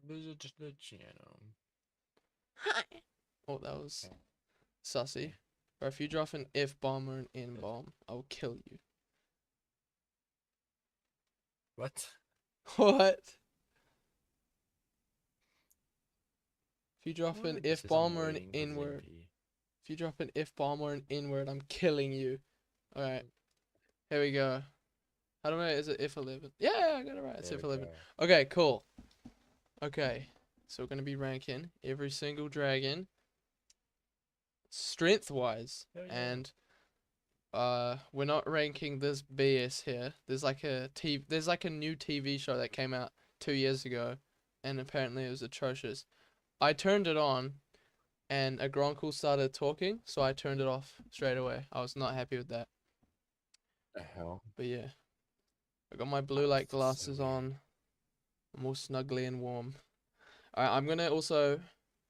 Visit the channel. Hi. Oh, that was Okay. sussy. Or if you drop an F bomb or an N bomb, I'll kill you. What? What? If you drop an What? This F is I'm bomb or an waiting for N word, ZP. if you drop an F bomb or an N word, I'm killing you. Alright, here we go. How do I, is it F11? Yeah, I got it right. It's There we F11. go. Okay, cool. Okay, so we're going to be ranking every single dragon strength wise. There we go. And we're not ranking this BS here. There's like a new TV show that came out 2 years ago, and apparently it was atrocious. I turned it on, and a Gronkle started talking, so I turned it off straight away. I was not happy with that. The hell? But yeah, I got my blue light That's so glasses weird. on. I'm all snuggly and warm. Alright, I'm gonna also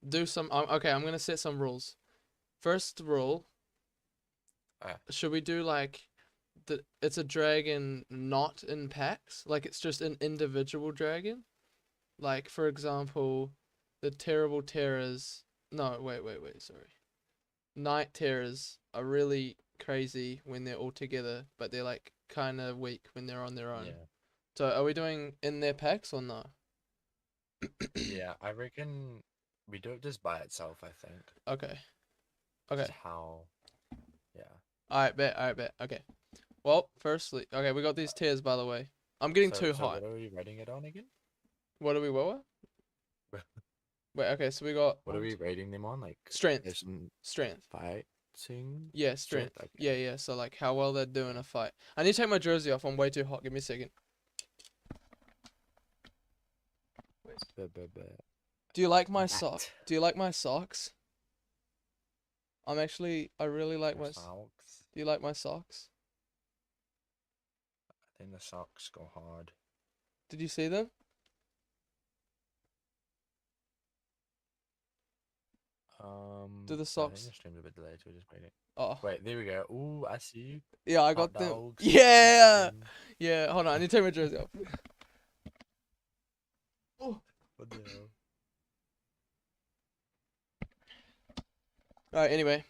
do some. Okay, I'm gonna set some rules. First rule, should we do like it's a dragon not in packs? Like it's just an individual dragon? Like for example, the terrible terrors. No, wait, sorry. Night terrors are really crazy when they're all together, but they're like kind of weak when they're on their own. Yeah. So are we doing in their packs or no? Yeah, I reckon we do it just by itself, I think. Okay. Just Okay. how, yeah. Alright, bet. Alright, bet. Okay. Well, firstly, okay, we got these tiers by the way. I'm getting So, too so hot. what are we rating it on again? What do we what? Wait, okay, so we got What are we rating them on? Like, strength. there's some Strength. fighting Yeah, strength. Okay. Yeah. So like how well they're doing a fight. I need to take my jersey off. I'm way too hot. Give me a second. Do you like my sock? That. Do you like my socks? I really like Your my. socks. Do you like my socks? I think the socks go hard. Did you see them? Do the I think socks? the stream's a bit delayed, so we're just waiting. Oh, Wait, there we go. Ooh, I see you. yeah, I Hot got them. dogs. Yeah, Chicken. yeah. Hold on, I need to take my jersey off. Oh. What the hell? All right. Anyway,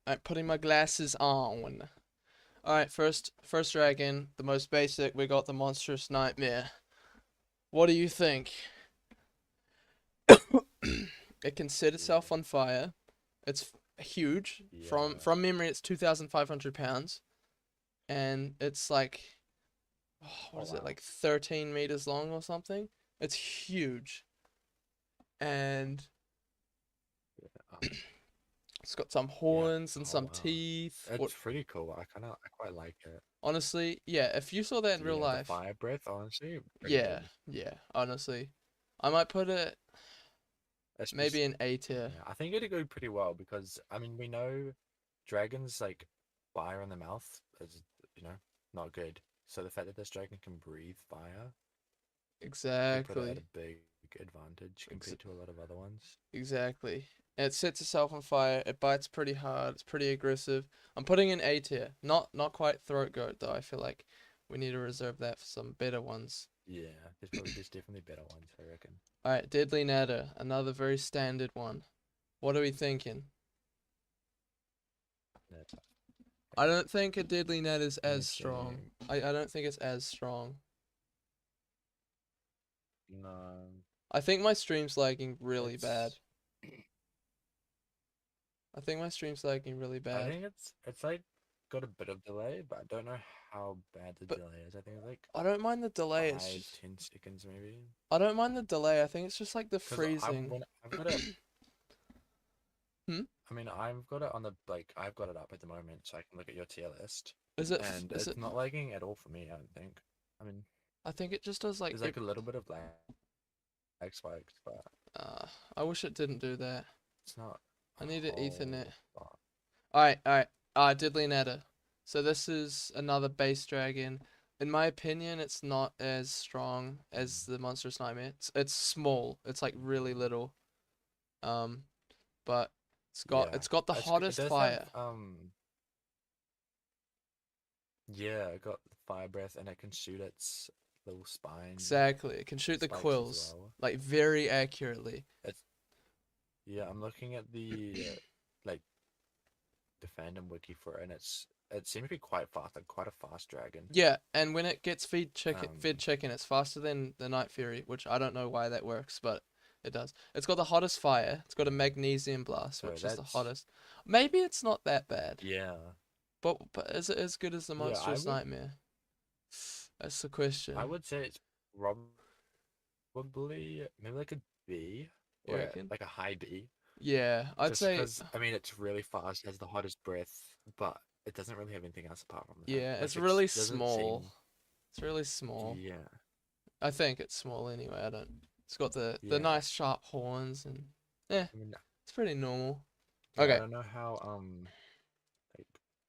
I'm putting my glasses on. All right. First dragon, the most basic. We got the monstrous nightmare. What do you think? It can set itself on fire. It's huge. Yeah. From memory, it's 2,500 pounds, and it's like, what is it, like 13 meters long or something? It's huge, and Yeah. it's got some Yeah. horns and Oh some wow. teeth. It's pretty cool. I quite like it. Honestly, yeah. If you saw that in real Yeah, the life, fire breath, honestly, pretty yeah, good. yeah. Honestly, I might put it Especially, maybe in A tier. yeah, I think it'd go pretty well because I mean we know dragons like fire in the mouth is not good. So the fact that this dragon can breathe fire could put it at Exactly. a big advantage Ex compared to a lot of other ones. Exactly. And it sets itself on fire. It bites pretty hard. It's pretty aggressive. I'm putting in A tier. Not quite throat goat though. I feel like we need to reserve that for some better ones. Yeah, there's definitely better ones, I reckon. Alright, Deadly Nadder, another very standard one. What are we thinking? Yeah, I don't think a Deadly Nadder is let me as strong. think. I don't think it's as strong. No, I think my stream's lagging really bad. it's. I think my stream's lagging really I bad. think it's like got a bit of delay, but I don't know how bad the But delay is. I think it's like I don't mind the delay. It's five, just 10 seconds maybe. I don't mind the delay. I think it's just like the Because freezing. I've got it. Hmm? I mean, I've got it on the I've got it up at the moment, so I can look at your tier list, and Is it's it not lagging at all for me. I don't think. I mean, I think it just does like there's like a little bit of lag spikes, but uh I wish it didn't do that. it's not I a need an Ethernet. whole lot. Alright. Diddly Netta. So this is another base dragon. In my opinion, it's not as strong as the Monstrous Nightmare. It's small. It's like really little. Um, but Yeah, it's got the it hottest does have fire. yeah, it got fire breath and it can shoot its little spine Exactly. It can shoot the spikes as quills well. like very accurately. It's yeah. I'm looking at the like the fandom wiki for it, and it seems to be quite fast, like quite a fast dragon. Yeah, and when it gets fed Um, chicken, it's faster than the Night Fury, which I don't know why that works, but it does. It's got the hottest fire. It's got a magnesium blast, so which is the that's hottest. Maybe it's not that bad, yeah, but is it as good as the yeah. Monstrous Nightmare? That's the question. I would say it's probably maybe like a B You or reckon? like a high B. Yeah, I'd Just say. because I mean it's really fast, has the hottest breath, but it doesn't really have anything else apart from that. Yeah, it's Like really doesn't small. seem It's really small. yeah I think it's small anyway. I don't. It's got the yeah. nice sharp horns and yeah, I mean it's pretty normal. yeah, I Okay. don't know how like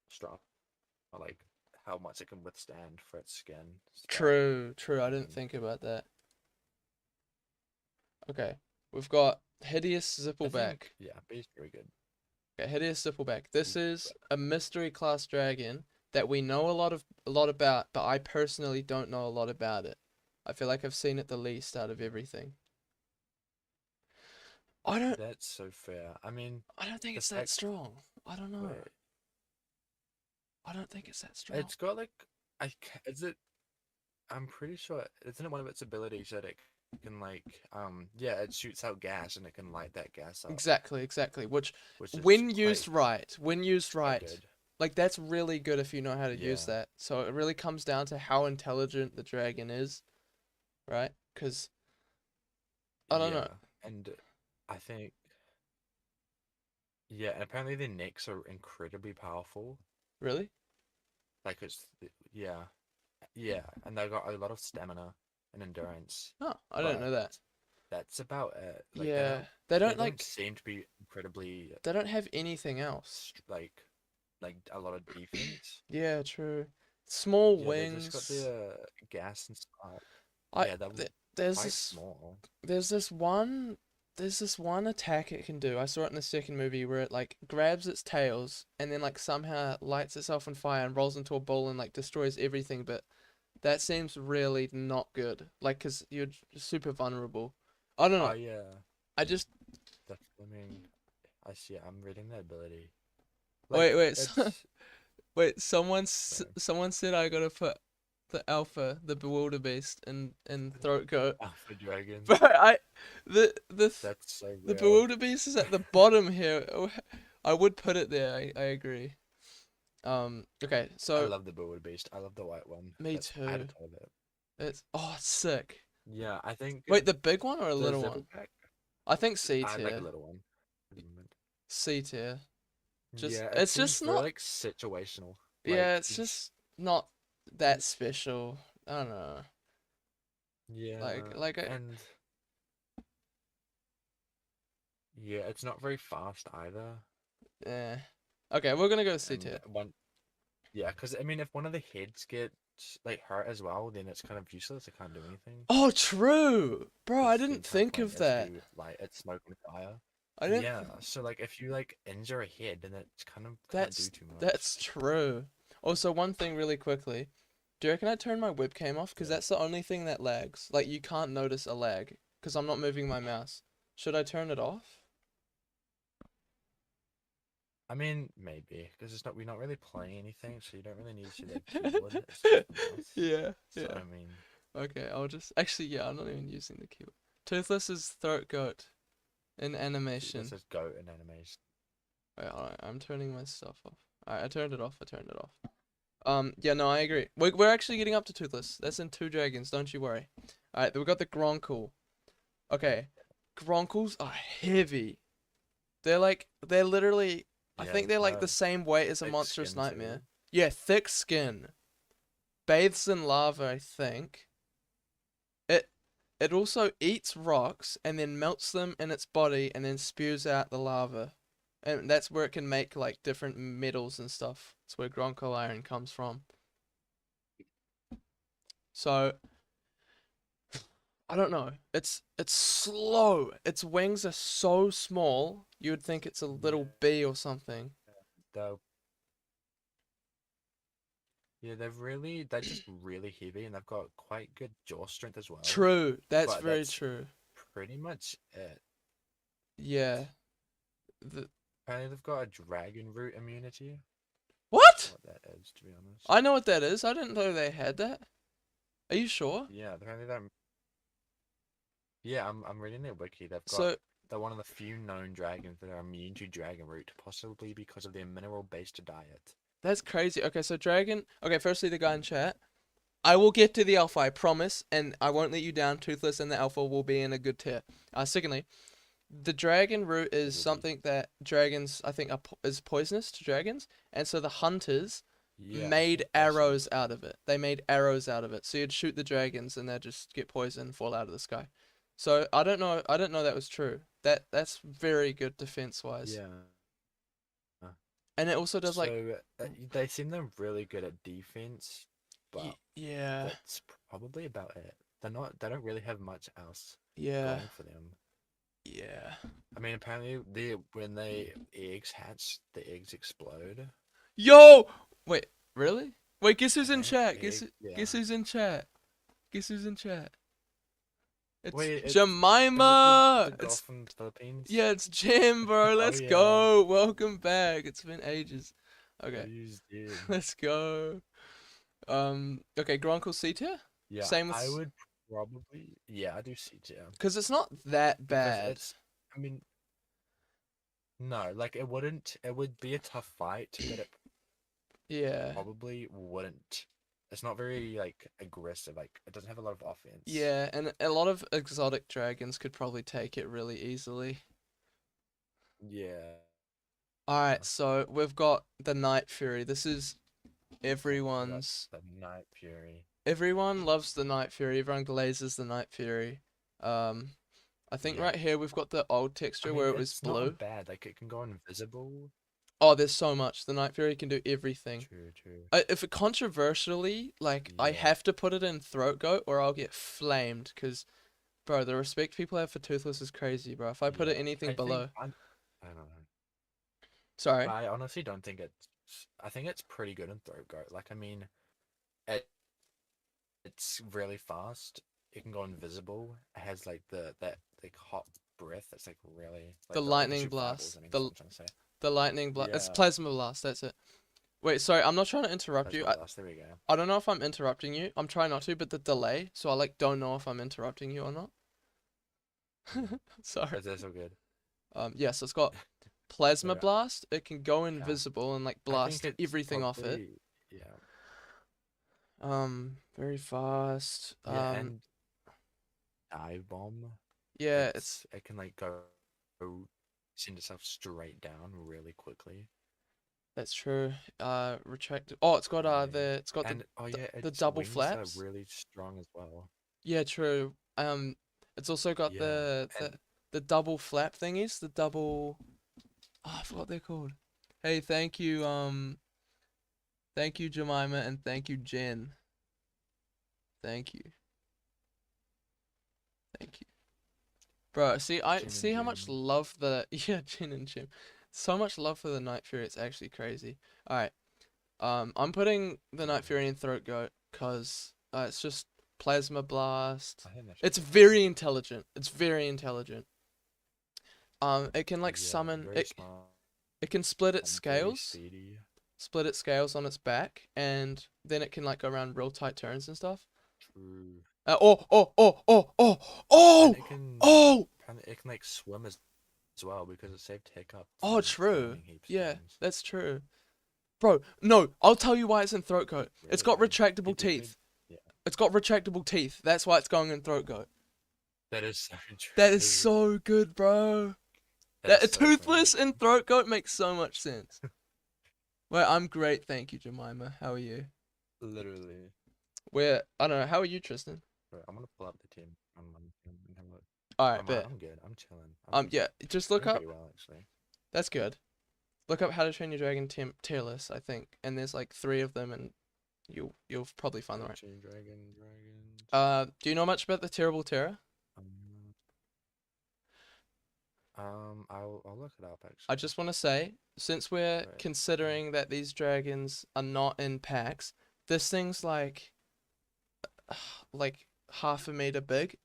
strong or like how much it can withstand for its skin, but True, true. I I didn't mean think about that. Okay. We've got Hideous I think Zippleback. yeah, B is very good. Okay, Hideous Zippleback. This B- is but a mystery class dragon that we know a lot about, but I personally don't know a lot about it. I feel like I've seen it the least out of everything. I don't That's so fair. I mean I don't think the it's that fact strong. I don't know. wait, I don't think it's that strong. it's got like is it I'm pretty sure isn't it one of its abilities that it can like yeah it shoots out gas and it can light that gas up, Exactly, exactly. Which, which is when used quite right, good. like that's really good if you know how to use Yeah, that. So it really comes down to how intelligent the dragon is, right? Because I don't know. yeah, and I think yeah, and apparently their necks are incredibly powerful. Really? Like yeah, yeah, and they've got a lot of stamina and endurance, Oh, I didn't but know that. that's about it. Like Yeah, they don't seem to be incredibly they don't have anything else. like a lot of defense. Yeah, true. Small Yeah, they just got wings. the gas and stuff. I Yeah, they're there's quite this small. there's this one there's this one attack it can do. I saw it in the second movie where it like grabs its tails and then like somehow lights itself on fire and rolls into a ball and like destroys everything. But that seems really not good. Like, cause you're super vulnerable. I don't Oh know. yeah, I just I mean, I see. I'm reading the ability. wait Like it's wait. sorry, Someone said I gotta put the alpha, the bewilder beast, in throat goat. alpha dragon. But I That's so the real. bewilder beast is at the bottom here. I would put it there. I agree. Okay, I so love the Bullet Beast. I love the white one me that's too. added to it. It's sick. Yeah, I think Wait, the big one or a the little zipper one? pack. I think C I like a tier. little one. At the moment. C tier. Just Yeah, it it's seems just very not. like situational. Like Yeah, it's he's just not that special. I don't know. yeah, Like I. and yeah, it's not very fast either. Eh. Okay, we're gonna go C And tier. one yeah, because I mean, if one of the heads gets like hurt as well, then it's kind of useless. It can't do anything Oh, true, bro. I because the didn't entire think point of is that. to like it's smoke and fire. I didn't. Yeah, so like if you like injure a head, then it kind of can't do That's too much. that's true. Also, one thing really quickly. Do you reckon I turn my webcam off? Because Yeah. that's the only thing that lags. Like, you can't notice a lag. Because I'm not moving my mouse. Should I turn it off? I mean, maybe because it's not we're not really playing anything, so you don't really need to see the keyboard. It's just the mouse. Yeah, So yeah. I mean, Okay, I'll just. Actually, yeah, I'm not even using the keyboard. Toothless is throat goat in this animation. is goat in animation. Wait, alright, I'm turning my stuff off. Alright, I turned it off. I turned it off. Yeah, no, I agree. We're actually getting up to Toothless. That's in 2 dragons, don't you worry. Alright, we got the Gronkle. Okay, Gronkles are heavy. They're literally, I Yeah, think they're like the no, same weight as a thick monstrous skin too. nightmare. Yeah, thick skin. Bathes in lava, I think. It it also eats rocks and then melts them in its body and then spews out the lava. And that's where it can make like different metals and stuff. That's where Gronko iron comes from. So I don't know. It's slow. Its wings are so small. You would think it's a Yeah, little bee or something. though. Yeah, they're just really heavy and they've got quite good jaw strength as well. True. That's But very that's true. pretty much it. Yeah. The Apparently they've got a dragon root immunity. I'm not sure what? what that is, to be honest. I know what that is. I didn't know they had that. Are you sure? Yeah, apparently they're yeah, I'm reading their wiki. So They're one of the few known dragons that are immune to dragon root, possibly because of their mineral-based diet. that's crazy. Okay, so dragon. Okay, firstly, the guy in chat. I will get to the alpha, I promise, and I won't let you down. Toothless and the alpha will be in a good tier. Secondly, the dragon root is something that dragons, I think, is poisonous to dragons, and so the hunters Yeah, I made think that's arrows out of it. They made arrows out of it, so you'd shoot the dragons and they'd just get poisoned and fall out of the sky. So I don't know. I didn't know that was true. That's very good defense wise, yeah. and it also does like So they seem they're really good at defense, but yeah, that's probably about it. They don't really have much else yeah, going for them. yeah. I mean, apparently when they eggs hatch, the eggs explode. Yo, wait, really? Wait, guess who's I in think chat? yeah. Guess who's in chat? Guess who's in chat? It's Wait, Jemima. the girl from the Philippines? Yeah, it's Jim, bro. Oh Let's yeah. go. Welcome back. It's been ages. Okay, He's dead. let's go. Okay, Grunkle C tier. Yeah, Same with I would probably. Yeah, I do see Jim because it's not that because bad. it's. I mean, no, like it wouldn't. It would be a tough fight, but it Yeah, probably wouldn't. It's not very like aggressive. Like it doesn't have a lot of offense. yeah, and a lot of exotic dragons could probably take it really easily. Yeah. Alright, so we've got the Night Fury. This is We got everyone's. the Night Fury. Everyone loves the Night Fury. Everyone glazes the Night Fury. I think Yeah. right here we've got the old I texture mean, where it was it's blue. not bad. Like it can go invisible. Oh, there's so much. The Night Fury can do everything. True, true. If it controversially, like, I Yeah. have to put it in Throat Goat or I'll get flamed. Because, bro, the respect people have for Toothless is crazy, bro. If I put it Yeah. anything below. I don't know. Sorry. I honestly don't think it's. I think it's pretty good in Throat Goat. Like, I mean, it it's really fast. It can go invisible. It has like that like hot breath. That's like really like The it can Lightning shoot Blast. fireballs, I mean, that's what I'm trying to say. The Lightning Blast. It's Yeah. Plasma Blast, that's it. Wait, sorry, I'm not trying to interrupt you. Plasma Blast. There we go. I don't know if I'm interrupting you. I'm trying not to, but the delay, so I like don't know if I'm interrupting you or not. Sorry. That's all good. Yeah, so it's got Plasma So, Blast. It can go yeah. invisible and like I blast think it's everything off it. probably- Yeah. Very fast. Yeah, and dive bomb. Yeah, It can like go send itself straight down really quickly. that's true. Retracted. Oh, it's got Yeah. it's got And oh yeah, the its double wings flaps. are really strong as well. Yeah, true. It's also got Yeah, the double flap thingies. The double. Oh, I forgot what they're called. Hey, thank you. Thank you, Jemima, and thank you, Jen. Thank you. Thank you. Bro, see, I Jin and see how much Jim. love the yeah, Jin and Jim. So much love for the Night Fury. It's actually crazy. All right. I'm putting the Night Fury in Throat Goat because it's just Plasma Blast. I think that's It's right. very intelligent. It's very intelligent. It can like Yeah, summon very it. smart, It can split its very scales. speedy. Split its scales on its back, and then it can like go around real tight turns and stuff. True. Oh! And it can like swim as well because it saved Hiccup. Oh, from true. drowning heaps of Yeah, times. that's true. Bro, no, I'll tell you why it's in Throat Goat. It's got Really? retractable It definitely- teeth. Yeah, It's got retractable teeth. That's why it's going in Throat Goat. that is so true. That is so good, bro. That That is so funny. Toothless and Throat Goat makes so much sense. Well, I'm great, thank you, Jemima. How are you? Literally. I don't know. How are you, Tristan? Wait, I'm gonna pull up the team. I'm have a look. All right, bet. I'm good. I'm chilling. Yeah, just look doing up. pretty well actually. That's good. Look up How to Train Your Dragon tier list, I think, and there's like 3 of them, and you'll probably find the right. Dragons. Do you know much about the Terrible Terror? I'll look it up actually. I just want to say, since we're Right. considering that these dragons are not in packs, this thing's like half a meter big.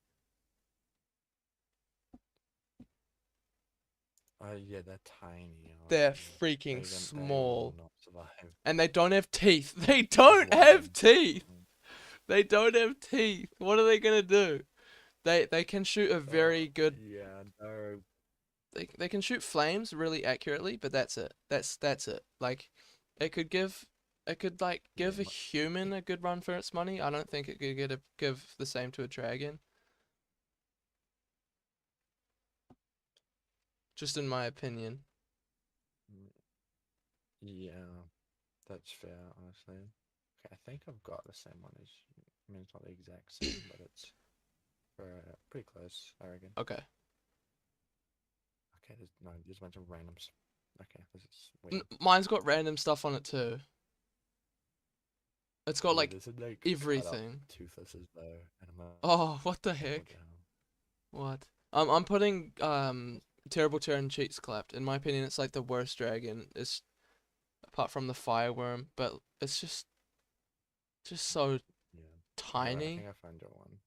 Yeah, they're tiny. They're They freaking they will small. not survive. And they don't have teeth. They Just don't one have big teeth. one. They don't have teeth. What are they gonna do? They can shoot a very good. Yeah, no. They can shoot flames really accurately, but that's it. That's it. Like, it could give Yeah, give a human a good run for its money. I don't think it could give the same to a dragon. Just in my opinion. yeah, that's fair, honestly. Okay, I think I've got the same one as you. I mean, it's not the exact same, but it's pretty close, I reckon. Okay. Okay, there's a bunch of randoms. Okay, this is weird. Mine's got random stuff on it too. It's got Yeah, like this is like cut up everything. toothlesses though, and I'm like, Oh, what the what heck? the hell? What? I'm putting Terrible Turn Cheeks Clapped. In my opinion, it's like the worst dragon. It's apart from the fireworm, but it's just so Yeah. Okay, wait, I tiny. think I found your one.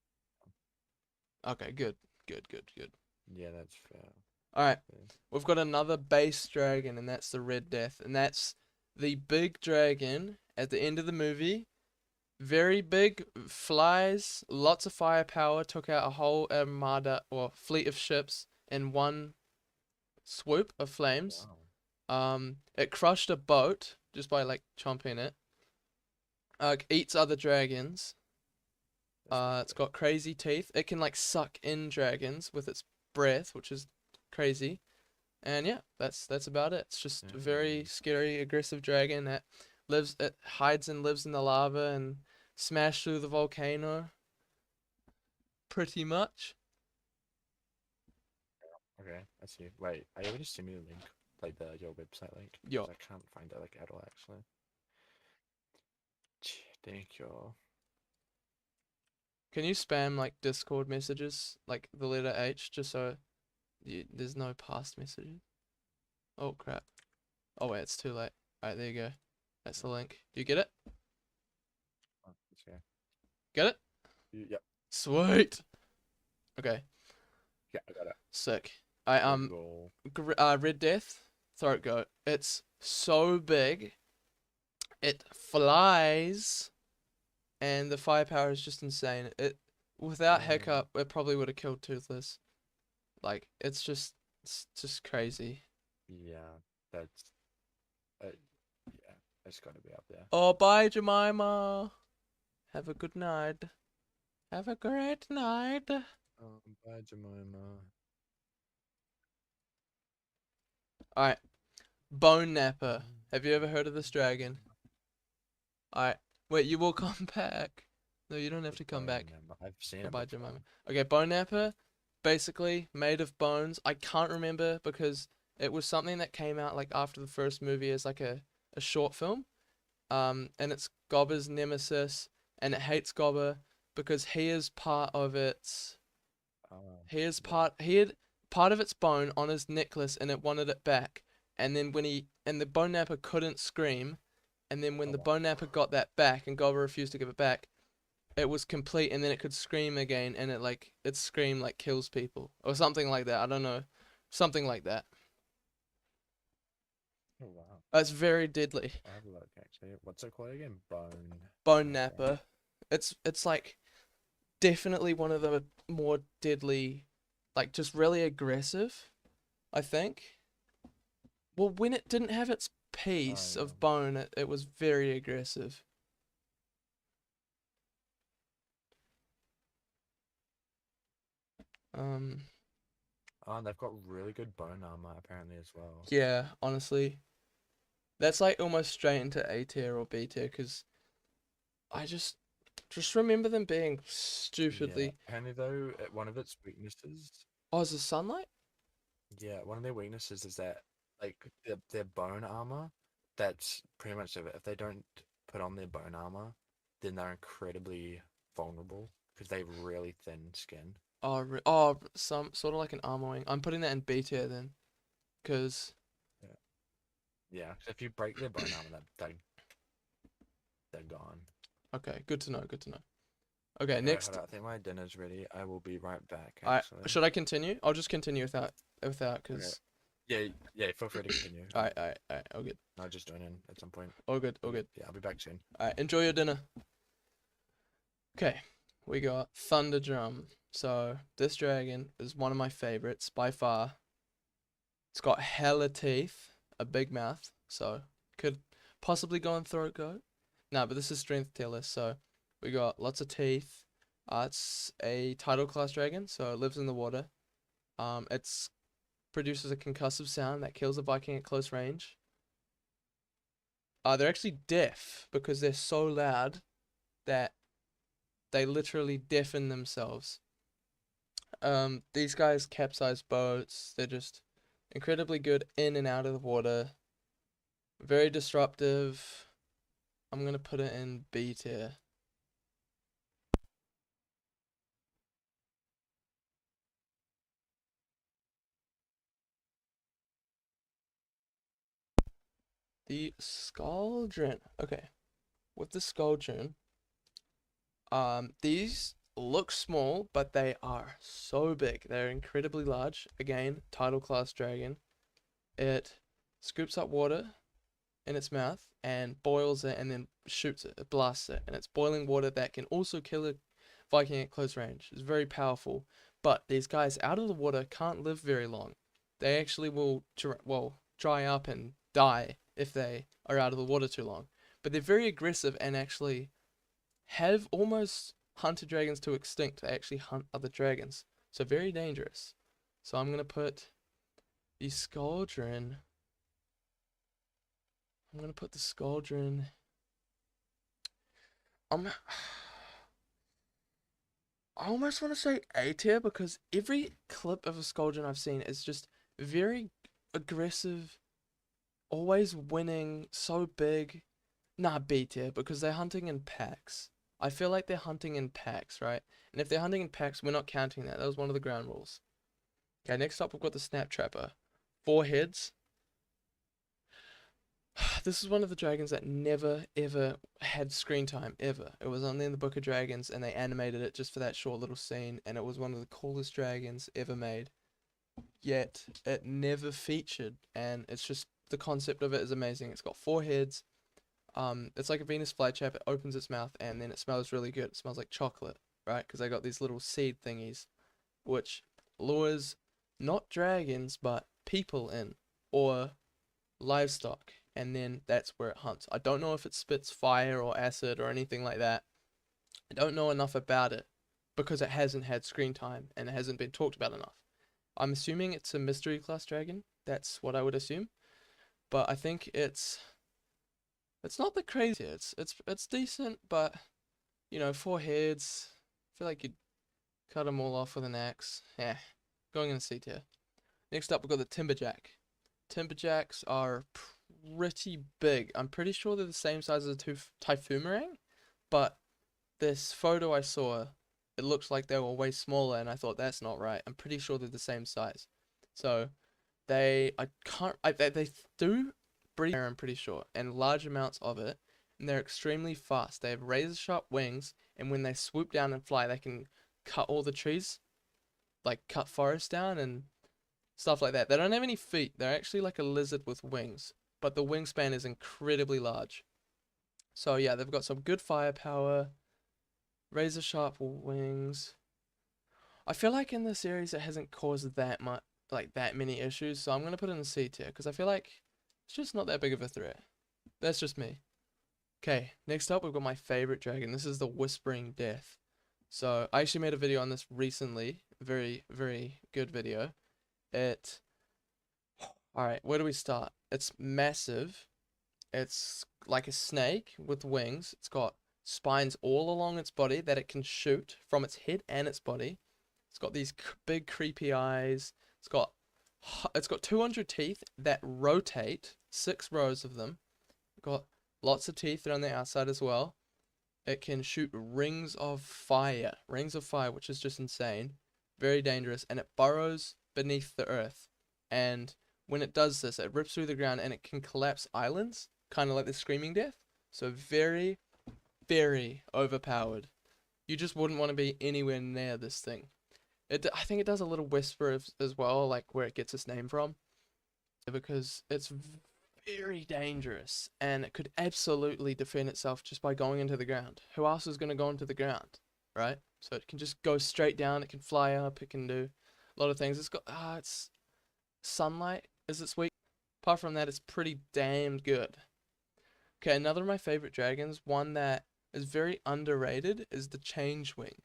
Okay, good, good, good, good. Yeah, that's fair. All right, Yeah. we've got another base dragon, and that's the Red Death, and that's the big dragon at the end of the movie. Very big, flies, lots of firepower, took out a whole armada or fleet of ships in one swoop of flames. Wow. It crushed a boat just by like chomping it. Eats other dragons. It's got crazy teeth. It can like suck in dragons with its breath, which is crazy. And yeah, that's about it. It's just a very scary, aggressive dragon that it hides and lives in the lava and smashed through the volcano. Pretty much. Okay, I see. Wait, are you able to send me the link? Like your website link? Yo, 'Cause I can't find it like at all actually. Thank you. can you spam like Discord messages, like the letter H, just so there's no past messages? Oh crap. Oh wait, it's too late. Alright, there you go. That's the link. You get it? Oh, okay. Get it? Yep. Sweet. Okay. Yeah, I got it. Sick. Red Death, Throat Goat. It's so big. It flies, and the firepower is just insane. It without Hiccup, it probably would have killed Toothless. Like it's just crazy. Yeah, that's yeah, it's got to be up there. Oh, bye, Jemima. Have a good night. Have a great night. Bye, Jemima. Alright. Bone Napper. Have you ever heard of this dragon? Alright. Wait, you will come back. No, you don't have to come back. I've seen Goodbye, it before. Jemima. Okay, Bone Napper, basically made of bones. I can't remember because it was something that came out like after the first movie as like a short film. And it's Gobber's nemesis, and it hates Gobber because he is part of its. He had part of its bone on his necklace, and it wanted it back. And then the Bone Napper couldn't scream, and then when the Bone Napper got that back, and Gobber refused to give it back, it was complete, and then it could scream again, and its scream like kills people or something like that. I don't know, something like that. Oh wow. It's very deadly. I have a look actually. What's it called again? Bone Napper. It's like definitely one of the more deadly, like just really aggressive, I think. Well, when it didn't have its piece of bone, it was very aggressive. Oh, they've got really good bone armor apparently as well. Yeah, honestly, that's like almost straight into A tier or B tier because I just remember them being stupidly. Yeah. Apparently though, one of its weaknesses. Oh, is the sunlight? Yeah, one of their weaknesses is that like their bone armor. That's pretty much it. If they don't put on their bone armor, then they're incredibly vulnerable because they have really thin skin. Some sort of like an armor wing. I'm putting that in B tier then, because Yeah, if you break their bone armor, they're gone. Okay, good to know. Good to know. Okay, Okay, next. hold on, I think my dinner's ready. I will be right back. I Actually. should I continue? I'll just continue without Okay. because. Yeah. Feel free to continue. Alright. All good. I'll just join in at some point. All good. All good. Yeah, I'll be back soon. Alright, enjoy your dinner. Okay, we got Thunder Drum. So this dragon is one of my favorites by far. It's got hella teeth, a big mouth, so could possibly go and throat goat. Nah, but this is strength tier list, so we got lots of teeth. It's a tidal class dragon, so it lives in the water. It's produces a concussive sound that kills a Viking at close range. They're actually deaf because they're so loud that they literally deafen themselves. These guys capsize boats. They're just incredibly good in and out of the water. Very disruptive. I'm gonna put it in B tier. The Skaldron. Okay. With the Skaldron, these look small, but they are so big. They're incredibly large. Again, tidal class dragon. It scoops up water in its mouth and boils it and then shoots it, blasts it. And it's boiling water that can also kill a Viking at close range. It's very powerful. But these guys out of the water can't live very long. They actually will dry up and die if they are out of the water too long. But they're very aggressive and actually have almost hunted dragons to extinct. They actually hunt other dragons. So very dangerous. So I'm going to put the Skaldron. I'm going to put the Skaldron. I almost want to say A tier because every clip of a Skaldron I've seen is just very aggressive, always winning, so big. Nah, B tier because they're hunting in packs. I feel like they're hunting in packs, right? And if they're hunting in packs, we're not counting that. That was one of the ground rules. Okay, next up we've got the Snap Trapper. 4 heads. This is one of the dragons that never ever had screen time ever. It was only in the Book of Dragons and they animated it just for that short little scene and it was one of the coolest dragons ever made. Yet it never featured and it's just the concept of it is amazing. It's got 4 heads. It's like a Venus flytrap. It opens its mouth and then it smells really good. It smells like chocolate, right? Because they got these little seed thingies, which lures not dragons but people in or livestock, and then that's where it hunts. I don't know if it spits fire or acid or anything like that. I don't know enough about it because it hasn't had screen time and it hasn't been talked about enough. I'm assuming it's a mystery class dragon. That's what I would assume. But I think it's not the craziest. It's decent, but you know, 4 heads. I feel like you'd cut them all off with an axe. Yeah, going in C tier. Next up, we've got the Timberjack. Timberjacks are pretty big. I'm pretty sure they're the same size as a Typhumerang, but this photo I saw, it looks like they were way smaller, and I thought that's not right. I'm pretty sure they're the same size. So they do breathe air, I'm pretty sure, and large amounts of it, and they're extremely fast. They have razor sharp wings, and when they swoop down and fly, they can cut all the trees, like cut forests down and stuff like that. They don't have any feet. They're actually like a lizard with wings, but the wingspan is incredibly large. So yeah, they've got some good firepower, razor sharp wings. I feel like in the series it hasn't caused that much, like that many issues, so I'm gonna put it in C tier because I feel like it's just not that big of a threat. That's just me. Okay, next up we've got my favorite dragon. This is the Whispering Death. So I actually made a video on this recently, very, very good video. Alright, where do we start? It's massive. It's like a snake with wings. It's got spines all along its body that it can shoot from its head and its body. It's got these big creepy eyes. It's got 200 teeth that rotate, 6 rows of them. Got lots of teeth around the outside as well. It can shoot rings of fire, which is just insane. Very dangerous, and it burrows beneath the earth. And when it does this, it rips through the ground and it can collapse islands, kind of like the Screaming Death. So very, very overpowered. You just wouldn't want to be anywhere near this thing. I think it does a little whisper as well, like where it gets its name from, because it's very dangerous and it could absolutely defend itself just by going into the ground. Who else is going to go into the ground, right? So it can just go straight down, it can fly up, it can do a lot of things. It's got, it's sunlight is its weak. Apart from that, it's pretty damn good. Okay, another of my favorite dragons, one that is very underrated, is the Changewing.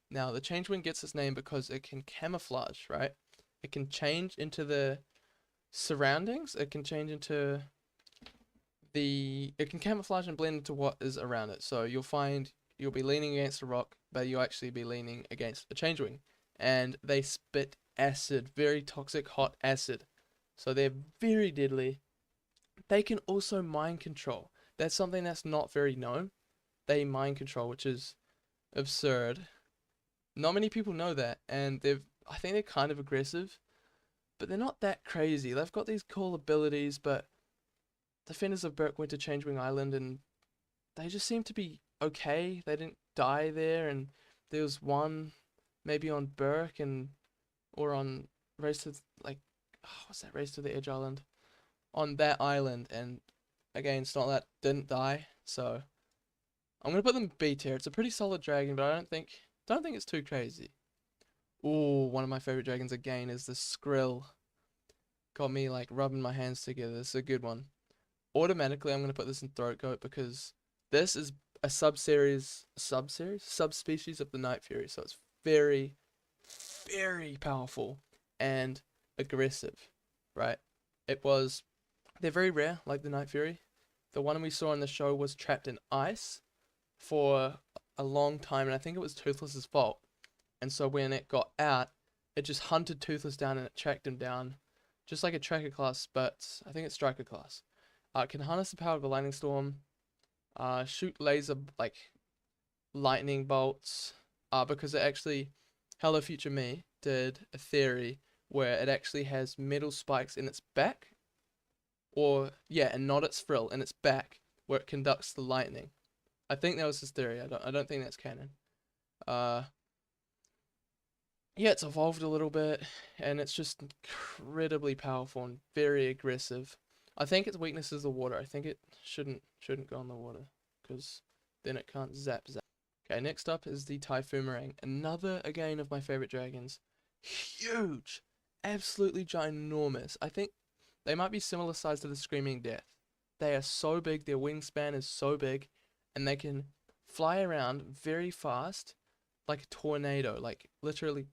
Now, the Changewing gets its name because it can camouflage, right? It can change into the surroundings. It can change into it can camouflage and blend into what is around it. So you'll find you'll be leaning against a rock, but you'll actually be leaning against a Changewing. And they spit acid, very toxic, hot acid. So they're very deadly. They can also mind control. That's something that's not very known. They mind control, which is absurd. Not many people know that, and I think they're kind of aggressive, but they're not that crazy. They've got these cool abilities, but Defenders of Berk went to Changewing Island, and they just seem to be okay. They didn't die there, and there was one maybe on Berk or on Race to what's that, Race to the Edge Island? On that island, and again, it's not that didn't die, so I'm gonna put them B tier. It's a pretty solid dragon, but I don't think it's too crazy. Ooh, one of my favorite dragons again is the Skrill. Got me like rubbing my hands together. This is a good one. Automatically, I'm gonna put this in Throat Goat because this is a subspecies of the Night Fury, so it's very, very powerful and aggressive, right? They're very rare, like the Night Fury. The one we saw in the show was trapped in ice for a long time, and I think it was Toothless's fault. And so when it got out, it just hunted Toothless down and it tracked him down, just like a tracker class, but I think it's striker class. It can harness the power of a lightning storm, shoot laser lightning bolts, because it actually, Hello Future Me did a theory where it actually has metal spikes in its back, and not its frill, in its back, where it conducts the lightning. I think that was his theory. I don't think that's canon. It's evolved a little bit, and it's just incredibly powerful and very aggressive. I think its weakness is the water. I think it shouldn't go in the water, because then it can't zap. Okay, next up is the Typhoomerang. Another, again, of my favorite dragons. Huge! Absolutely ginormous. I think they might be similar size to the Screaming Death. They are so big, their wingspan is so big, and they can fly around very fast, like a tornado, like literally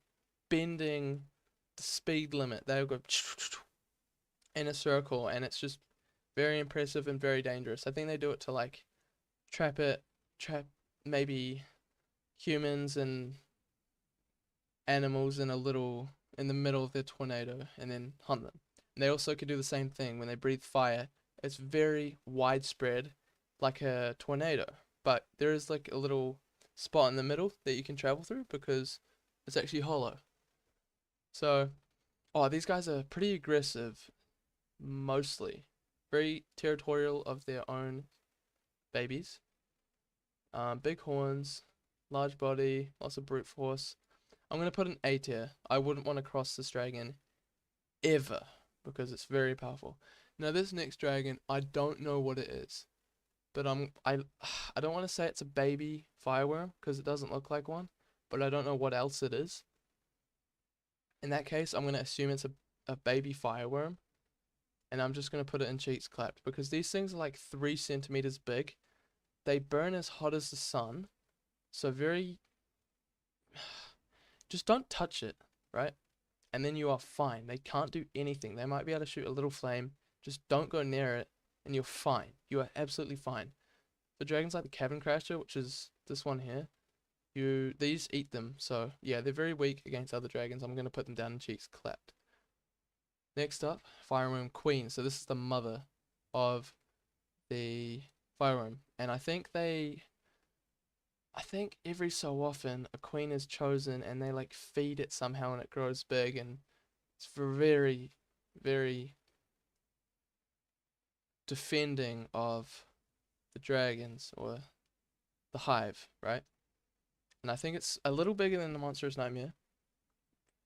bending the speed limit. They'll go in a circle, and it's just very impressive and very dangerous. I think they do it to like trap maybe humans and animals in the middle of their tornado and then hunt them. And they also can do the same thing when they breathe fire. It's very widespread, like a tornado, but there is like a little spot in the middle that you can travel through because it's actually hollow. So, these guys are pretty aggressive, mostly. Very territorial of their own babies. Big horns, large body, lots of brute force. I'm going to put an A tier. I wouldn't want to cross this dragon ever because it's very powerful. Now this next dragon, I don't know what it is. But I don't want to say it's a baby fireworm because it doesn't look like one, but I don't know what else it is. In that case, I'm going to assume it's a baby fireworm, and I'm just going to put it in cheeks clapped because these things are like 3 centimeters big. They burn as hot as the sun, so just don't touch it, right? And then you are fine. They can't do anything. They might be able to shoot a little flame. Just don't go near it, and you're fine. You are absolutely fine. The dragons like the Cavern Crasher, which is this one here, these eat them. So yeah, they're very weak against other dragons. I'm gonna put them down in cheeks clapped. Next up, Fireworm Queen. So this is the mother of the fireworm, and I think every so often a queen is chosen, and they like feed it somehow, and it grows big, and it's very, very defending of the dragons, or the hive, right? And I think it's a little bigger than the Monstrous Nightmare.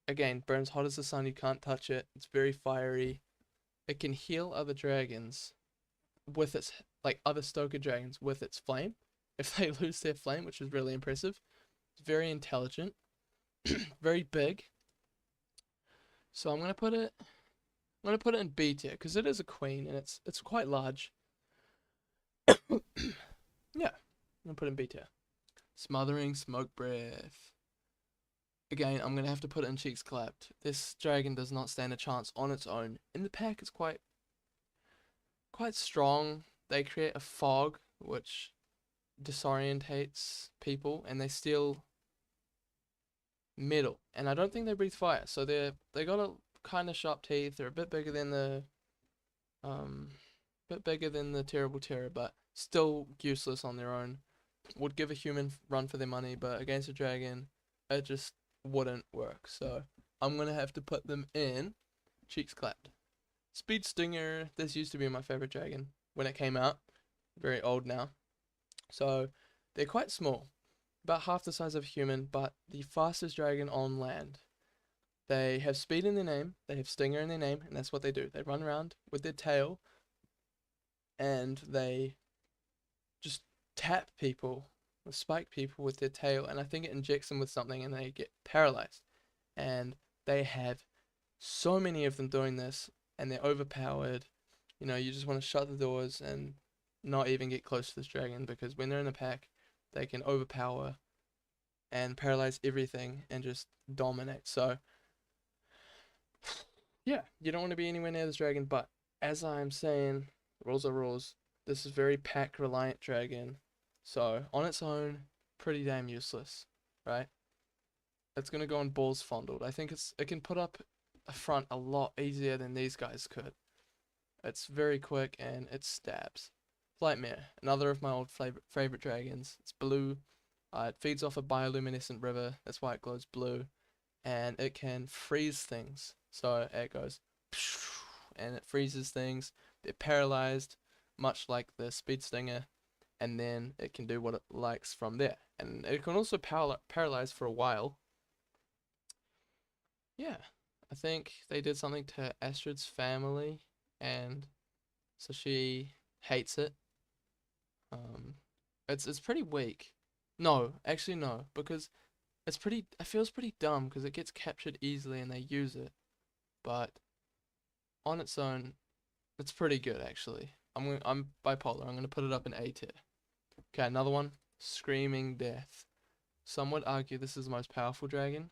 Again, burns hot as the sun, you can't touch it. It's very fiery. It can heal other dragons with its, like other Stoker dragons with its flame. If they lose their flame, which is really impressive. It's very intelligent. Very big. So I'm gonna put it in B tier because it is a queen and it's quite large. Yeah, I'm gonna put it in B tier. Smothering Smoke Breath. Again, I'm gonna have to put it in Cheeks Clapped. This dragon does not stand a chance on its own. In the pack, it's quite strong. They create a fog which disorientates people, and they steal metal. And I don't think they breathe fire, so they got a kind of sharp teeth. They're a bit bigger than the Terrible Terror, but still useless on their own. Would give a human run for their money, but against a dragon, it just wouldn't work. So I'm gonna have to put them in Cheeks Clapped. Speed Stinger. This used to be my favorite dragon when it came out. Very old now. So they're quite small, about half the size of a human, but the fastest dragon on land. They have speed in their name, they have stinger in their name, and that's what they do. They run around with their tail and they just tap people, or spike people with their tail, and I think it injects them with something and they get paralyzed. And they have so many of them doing this, and they're overpowered. You know, you just want to shut the doors and not even get close to this dragon, because when they're in a pack, they can overpower and paralyze everything and just dominate. So, yeah, you don't want to be anywhere near this dragon, but as I'm saying, rules are rules. This is very pack reliant dragon, so on its own, pretty damn useless, right? It's gonna go on Balls Fondled. I think it can put up a front a lot easier than these guys could. It's very quick and it stabs. Flightmare, another of my old favorite dragons. It's blue. It feeds off a bioluminescent river. That's why it glows blue, and it can freeze things. So it goes, and it freezes things. They're paralyzed, much like the Speed Stinger, and then it can do what it likes from there. And it can also paralyze for a while. Yeah, I think they did something to Astrid's family, and so she hates it. It's pretty weak. No, actually no, because it feels pretty dumb because it gets captured easily and they use it, but on its own, it's pretty good actually. I'm bipolar. I'm gonna put it up in A tier. Okay, another one, Screaming Death. Some would argue this is the most powerful dragon,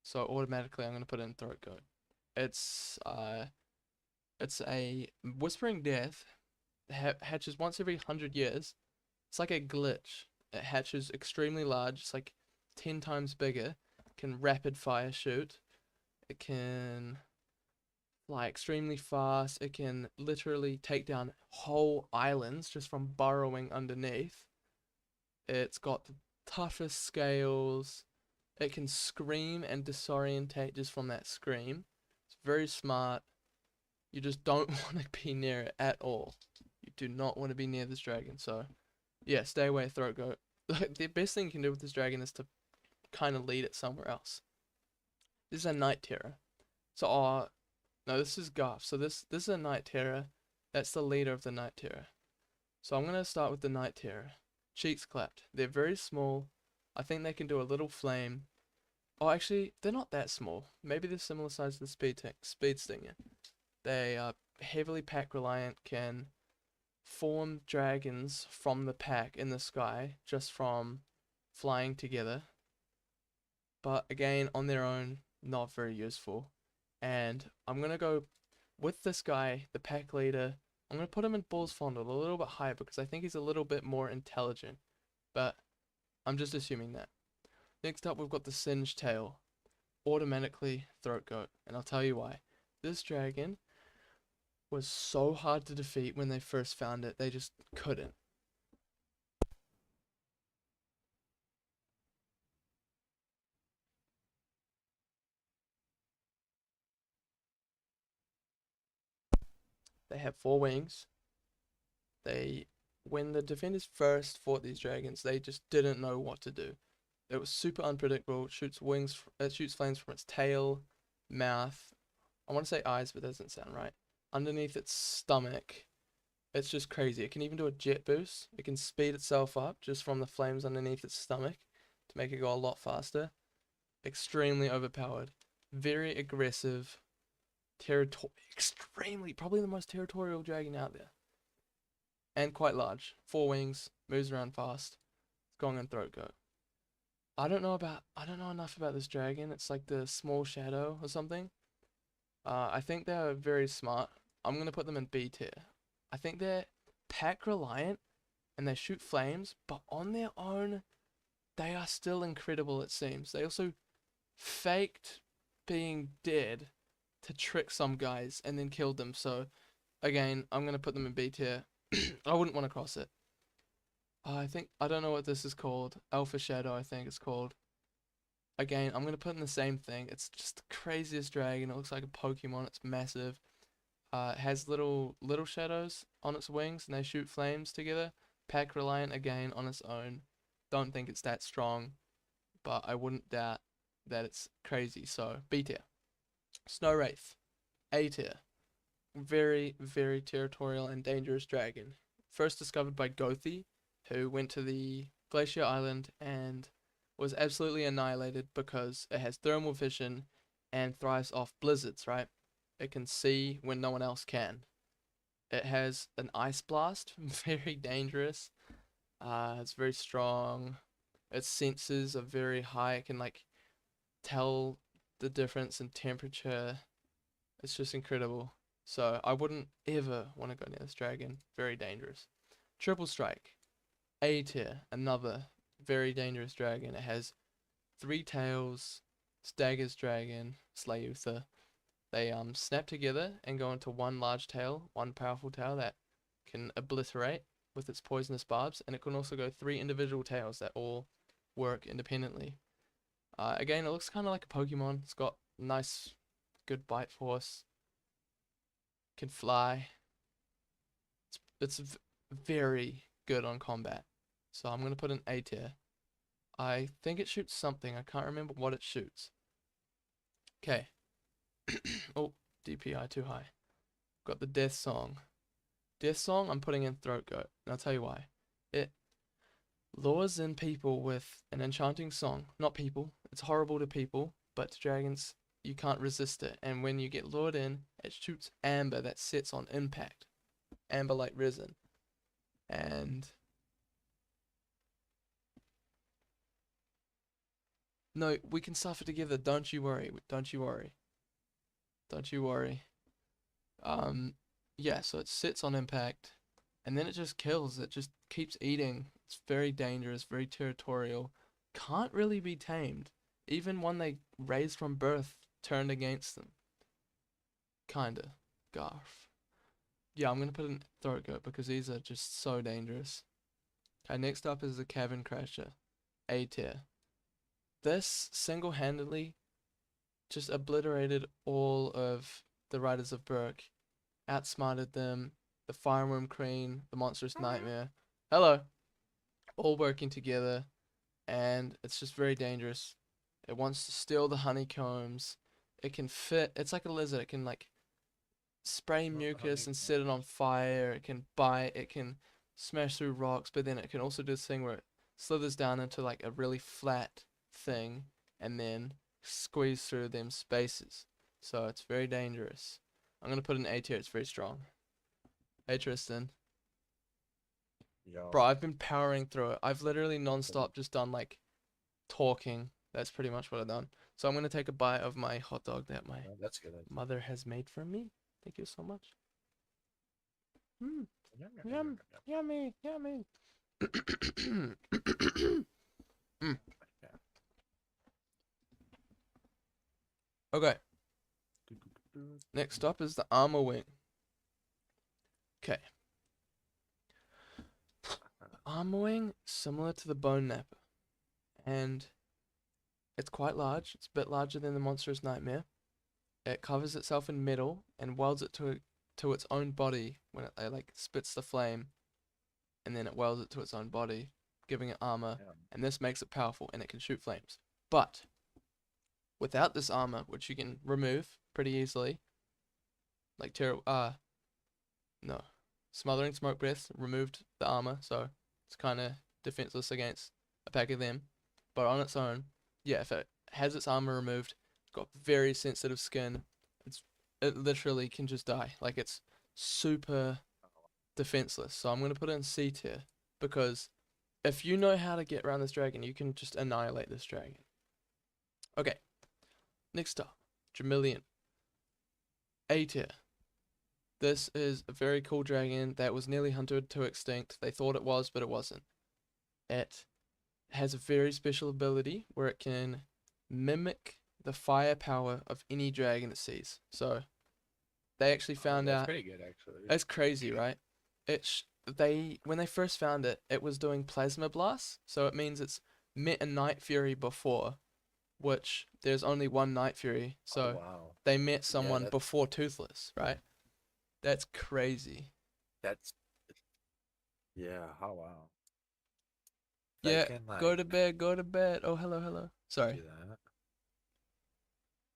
so automatically I'm gonna put it in Throat Goat. It's a Whispering Death. Hatches once every 100 years. It's like a glitch. It hatches extremely large. It's like 10 times bigger. Can rapid fire shoot. It can fly extremely fast. It can literally take down whole islands just from burrowing underneath. It's got the toughest scales. It can scream and disorientate just from that scream. It's very smart. You just don't want to be near it at all. You do not want to be near this dragon. So, yeah, stay away, Throat Goat. The best thing you can do with this dragon is to kind of lead it somewhere else. This is a Night Terror. So, no, this is Garth. So this is a Night Terror. That's the leader of the Night Terror. So I'm gonna start with the Night Terror. Cheeks Clapped. They're very small. I think they can do a little flame. Oh, actually, they're not that small. Maybe they're similar size to the Speed Stinger. They are heavily pack reliant. Can form dragons from the pack in the sky just from flying together. But again, on their own, not very useful. And I'm gonna go with this guy, the pack leader. I'm gonna put him in Balls Fondled a little bit higher because I think he's a little bit more intelligent. But I'm just assuming that. Next up, we've got the Singed Tail. Automatically Throat Goat, and I'll tell you why. This dragon was so hard to defeat when they first found it. They just couldn't. They have 4 wings. They when the defenders first fought these dragons, they just didn't know what to do. It was super unpredictable. It shoots flames from its tail, mouth. I want to say eyes, but that doesn't sound right. Underneath its stomach. It's just crazy. It can even do a jet boost. It can speed itself up just from the flames underneath its stomach to make it go a lot faster. Extremely overpowered. Very aggressive. Extremely, probably the most territorial dragon out there. And quite large. 4 wings, moves around fast. Gong and throat goat. I don't know enough about this dragon. It's like the small shadow or something. I think they're very smart. I'm gonna put them in B tier. I think they're pack reliant and they shoot flames, but on their own, they are still incredible, it seems. They also faked being dead to trick some guys and then killed them. So, again, I'm going to put them in B tier. I wouldn't want to cross it. I don't know what this is called. Alpha Shadow, I think it's called. Again, I'm going to put in the same thing. It's just the craziest dragon. It looks like a Pokemon. It's massive. It has little shadows on its wings and they shoot flames together. Pack reliant again on its own. Don't think it's that strong, but I wouldn't doubt that it's crazy. So B tier. Snow Wraith, A tier. Very, very territorial and dangerous dragon. First discovered by Gothi, who went to the Glacier Island and was absolutely annihilated because it has thermal vision and thrives off blizzards, right? It can see when no one else can. It has an ice blast, very dangerous. It's very strong. Its senses are very high. It can like tell the difference in temperature. It's just incredible. So I wouldn't ever want to go near this dragon. Very dangerous. Triple Strike, A tier, another very dangerous dragon. It has 3 tails. Stagger's dragon, Slayuther. They snap together and go into one large tail, one powerful tail that can obliterate with its poisonous barbs, and it can also go 3 individual tails that all work independently. Again, it looks kind of like a Pokemon. It's got nice, good bite force. Can fly. It's very good on combat. So I'm going to put an A tier. I think it shoots something. I can't remember what it shoots. Okay. Oh, DPI too high. Got the Death Song. Death Song, I'm putting in Throat Goat. And I'll tell you why. It lures in people with an enchanting song. Not people. It's horrible to people. But to dragons, you can't resist it. And when you get lured in, it shoots amber that sits on impact. Amber like resin. And no, we can suffer together. Don't you worry. Don't you worry. Don't you worry. Yeah, so it sits on impact, and then it just kills. It just keeps eating. It's very dangerous, very territorial. Can't really be tamed. Even one they raised from birth turned against them. Kinda. Garf. Yeah, I'm gonna put in Throat Goat because these are just so dangerous. Okay, next up is the Cavern Crasher. A tier. This single-handedly just obliterated all of the Riders of Berk. Outsmarted them, the Fireworm Queen, the Monstrous Nightmare. Hello! All working together, and it's just very dangerous. It wants to steal the honeycombs. It can fit, it's like a lizard, it can like spray mucus and set it on fire. It can bite, it can smash through rocks, but then it can also do this thing where it slithers down into like a really flat thing and then squeeze through them spaces. So it's very dangerous. I'm gonna put an A tier. It's very strong. Hey Tristan. Yo. Bro, I've been powering through it. I've literally non-stop just done like talking. That's pretty much what I've done. So I'm gonna take a bite of my hot dog that my That's good. mother has made for me. Thank you so much. Yum, yummy, yummy. Okay. Next up is the armor wing. Okay. Armor wing, similar to the bone napper. And it's quite large. It's a bit larger than the Monstrous Nightmare. It covers itself in metal and welds it to its own body when it like spits the flame. and then it welds it to its own body, giving it armor, Yeah. and this makes it powerful and it can shoot flames. But without this armor, which you can remove pretty easily, like no, smothering smoke breath removed the armor, so it's kind of defenseless against a pack of them. But on its own, yeah, if it has its armor removed, it's got very sensitive skin. It literally can just die. Like, it's super defenseless. So I'm gonna put it in C tier because if you know how to get around this dragon, you can just annihilate this dragon. Okay, next up, Jamilian. A tier. This is a very cool dragon that was nearly hunted to extinct. They thought it was, but it wasn't. It has a very special ability where it can mimic the firepower of any dragon it sees. So they actually found that's out. pretty good, actually. It's crazy, right? When they first found it, it was doing plasma blasts, so it means it's met a Night Fury before, which there's only one Night Fury, so wow. they met someone before Toothless, right? That's crazy. That's yeah. Oh wow. Yeah, go to bed, go to bed. Oh, hello, hello. Sorry. Do that.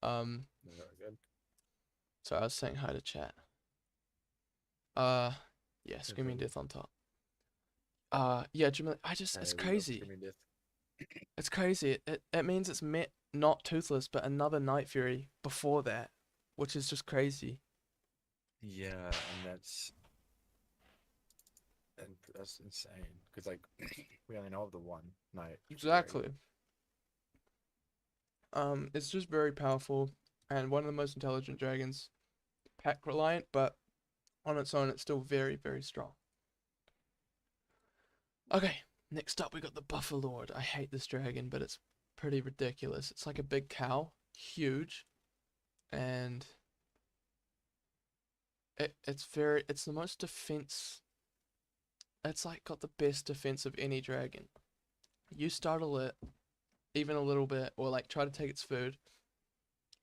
Very good. Sorry, I was saying hi to chat. Yeah, Screaming Death on top. Yeah, Jamil, it's crazy. It's crazy. It means it's met not Toothless, but another Night Fury before that, which is just crazy. Yeah, and that's insane because like we only know of the one night. Exactly. It's just very powerful and one of the most intelligent dragons. Pack reliant, but on its own, it's still very, very strong. Okay, next up we got the Buffalord. I hate this dragon, but it's pretty ridiculous. It's like a big cow, huge, and it's the most defense. It's like got the best defense of any dragon. You startle it even a little bit, or like try to take its food.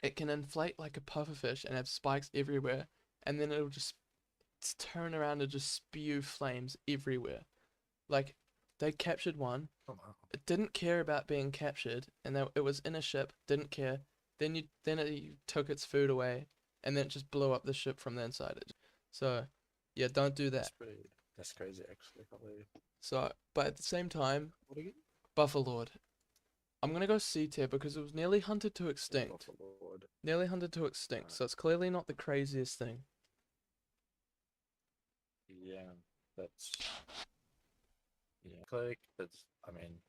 It can inflate like a pufferfish and have spikes everywhere, and then it'll just turn around and just spew flames everywhere. Like, they captured one. Oh, wow. It didn't care about being captured, and it was in a ship. Didn't care. Then it took its food away, and then it just blew up the ship from the inside. So, yeah, don't do that. That's crazy, actually. Probably. So, but at the same time, Buffalord. I'm gonna go C tier because it was nearly hunted to extinct. Nearly hunted to extinct, so it's clearly not the craziest thing. Yeah, that's click. I mean,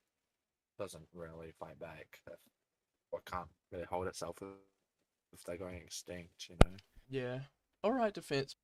doesn't really fight back. Or can't really hold itself if they're going extinct, you know. Yeah. Alright, defense.